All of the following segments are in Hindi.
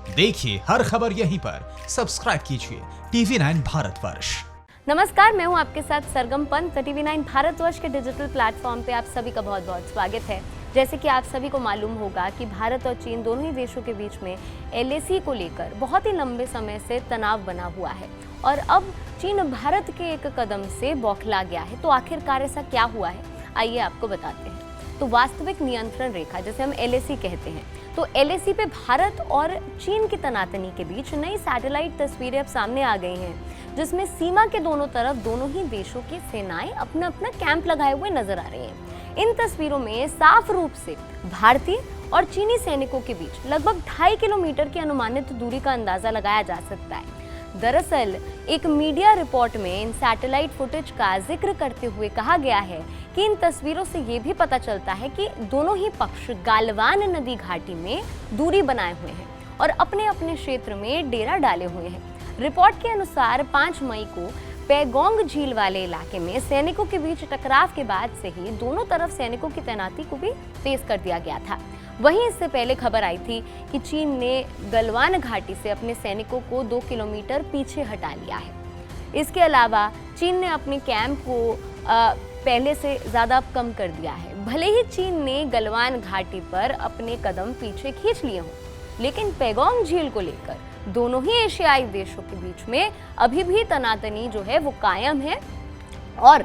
देखिए हर खबर यहीं पर। सब्सक्राइब कीजिए TV9 भारतवर्ष। नमस्कार, मैं हूं आपके साथ सरगम पंत। TV9 भारतवर्ष के डिजिटल प्लेटफॉर्म पे आप सभी का बहुत बहुत स्वागत है। जैसे कि आप सभी को मालूम होगा कि भारत और चीन दोनों ही देशों के बीच में LAC को लेकर बहुत ही लंबे समय से तनाव बना हुआ है और अब चीन भारत के एक कदम से बौखला गया है। तो आखिरकार ऐसा क्या हुआ है, आइए आपको बताते हैं। तो वास्तविक नियंत्रण रेखा, जैसे हम LAC कहते हैं, तो LAC पे भारत और चीन की तनातनी के बीच नई सैटेलाइट तस्वीरें अब सामने आ गई हैं, जिसमें सीमा के दोनों तरफ दोनों ही देशों की सेनाएं अपना अपना कैंप लगाए हुए नजर आ रही हैं। इन तस्वीरों में साफ रूप से भारतीय और चीनी सैनिकों के बीच लगभग 2.5 किलोमीटर की अनुमानित दूरी का अंदाजा लगाया जा सकता है। दरअसल एक मीडिया रिपोर्ट में इन सैटेलाइट फुटेज का जिक्र करते हुए कहा गया है कि इन तस्वीरों से ये भी पता चलता है कि दोनों ही पक्ष गालवान नदी घाटी में दूरी बनाए हुए हैं और अपने अपने क्षेत्र में डेरा डाले हुए हैं। रिपोर्ट के अनुसार 5 मई को पैगोंग झील वाले इलाके में सैनिकों के बीच टकराव के बाद से ही दोनों तरफ सैनिकों की तैनाती को भी तेज कर दिया गया था। वहीं इससे पहले खबर आई थी कि चीन ने गलवान घाटी से अपने सैनिकों को 2 किलोमीटर पीछे हटा लिया है। इसके अलावा चीन ने अपने कैंप को पहले से ज़्यादा कम कर दिया है। भले ही चीन ने गलवान घाटी पर अपने कदम पीछे खींच लिए हों, लेकिन पैगोंग झील को लेकर दोनों ही एशियाई देशों के बीच में अभी भी तनातनी जो है वो कायम है और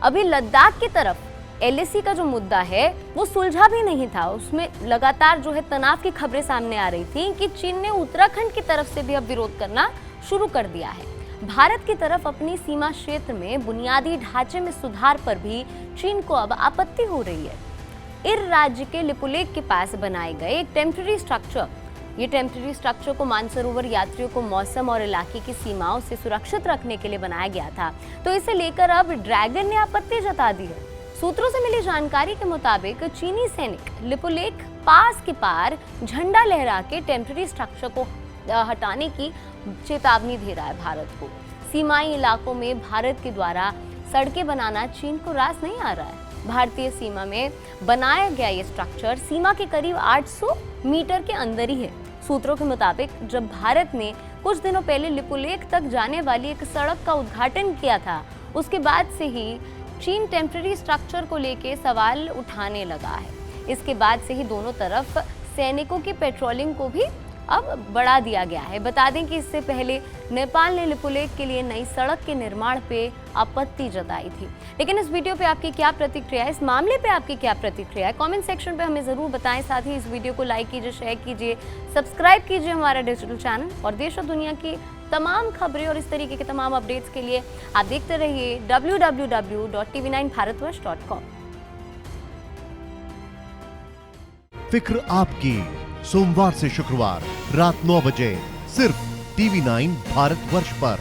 अभी लद्दाख की तरफ LAC का जो मुद्दा है वो सुलझा भी नहीं था। उसमें लगातार जो है तनाव की खबरें सामने आ रही थी कि चीन ने उत्तराखंड की तरफ से भी अब विरोध करना शुरू कर दिया है। भारत की तरफ अपनी सीमा क्षेत्र में बुनियादी ढांचे में सुधार पर भी चीन को अब आपत्ति हो रही है। इर राज्य के लिपुलेख के पास बनाए गए एक टेम्पररी स्ट्रक्चर, ये टेम्पररी स्ट्रक्चर को मानसरोवर यात्रियों को मौसम और इलाके की सीमाओं से सुरक्षित रखने के लिए बनाया गया था। तो इसे लेकर अब ड्रैगन ने आपत्ति जता दी है। सूत्रों से मिली जानकारी के मुताबिक चीनी सैनिक लिपुलेख पास के पार झंडा लहरा के टेम्पररी स्ट्रक्चर को हटाने की चेतावनी दे रहा है भारत को। सीमाई इलाकों में भारत के द्वारा सड़कें बनाना चीन को रास नहीं आ रहा है। भारतीय सीमा में बनाया गया ये स्ट्रक्चर सीमा के करीब 800 मीटर के अंदर ही है। सूत्रों के मुताबिक जब भारत ने कुछ दिनों पहले लिपुलेख तक जाने वाली एक सड़क का उद्घाटन किया था, उसके बाद से ही चीन टेम्पररी स्ट्रक्चर को लेके सवाल उठाने लगा है। इसके बाद से ही दोनों तरफ सैनिकों की पेट्रोलिंग को भी अब बढ़ा दिया गया है। बता दें कि इससे पहले नेपाल ने लिपुलेख के लिए नई सड़क के निर्माण पे आपत्ति जताई थी। लेकिन इस वीडियो पे आपकी क्या प्रतिक्रिया है, इस मामले पे आपकी क्या प्रतिक्रिया है, कमेंट सेक्शन पे हमें ज़रूर बताएं। साथ ही इस वीडियो को लाइक कीजिए, शेयर कीजिए, सब्सक्राइब कीजिए हमारा डिजिटल चैनल और देश और दुनिया की तमाम खबरें और इस तरीके के तमाम अपडेट्स के लिए आप देखते रहिए www.tv9bharatvarsh.com। फिक्र आपकी, सोमवार से शुक्रवार रात 9 बजे सिर्फ TV9 भारतवर्ष पर।